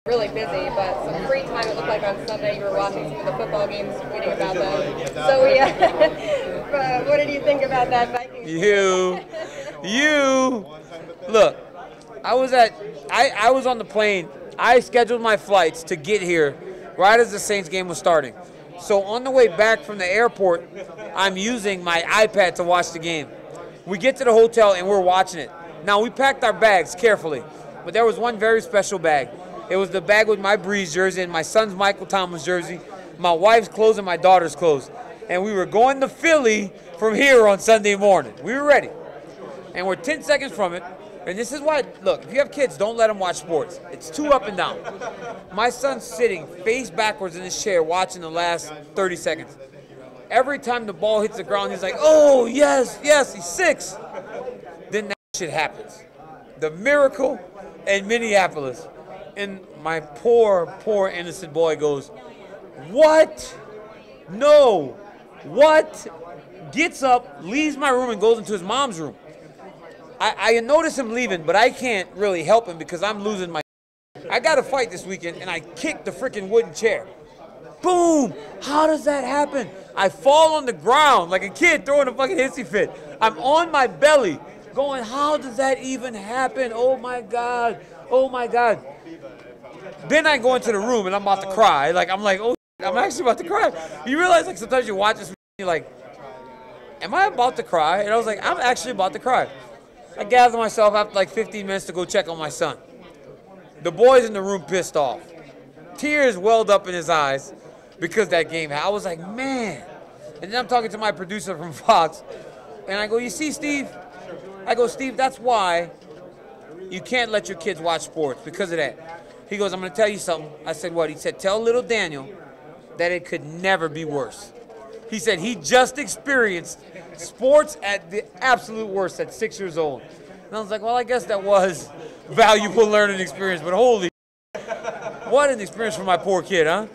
Really busy, but some free time it looked like on Sunday you were watching some of the football games, tweeting about them. So what did you think about that Vikings? Look, I was on the plane. I scheduled my flights to get here right as the Saints game was starting. So on the way back from the airport, I'm using my iPad to watch the game. We get to the hotel and we're watching it. Now we packed our bags carefully, but there was one very special bag. It was the bag with my Breeze jersey and my son's Michael Thomas jersey, my wife's clothes and my daughter's clothes. And we were going to Philly from here on Sunday morning. We were ready. And we're 10 seconds from it. And this is why, look, if you have kids, don't let them watch sports. It's too up and down. My son's sitting face backwards in his chair watching the last 30 seconds. Every time the ball hits the ground, he's like, oh, yes, he's 6. Then that shit happens. The miracle in Minneapolis. And my poor innocent boy goes, what? No. What? Gets up, leaves my room, and goes into his mom's room. I notice him leaving, but I can't really help him because I'm losing my. I got a fight this weekend, and I kicked the freaking wooden chair. Boom! How does that happen? I fall on the ground like a kid throwing a fucking hissy fit. I'm on my belly going, how does that even happen? Oh, my God. Oh, my God. Then I go into the room, and I'm about to cry. I'm like, oh, I'm actually about to cry. You realize, like, sometimes you watch this, and you're like, am I about to cry? And I was like, I'm actually about to cry. I gathered myself after like 15 minutes to go check on my son. The boys in the room pissed off. Tears welled up in his eyes because that game. I was like, man. And then I'm talking to my producer from Fox, and I go, you see, Steve? I go, Steve, that's why you can't let your kids watch sports, because of that. He goes, I'm going to tell you something. I said, what? He said, tell little Daniel that it could never be worse. He said he just experienced sports at the absolute worst at 6 years old. And I was like, well, I guess that was valuable learning experience, but holy, what an experience for my poor kid, huh?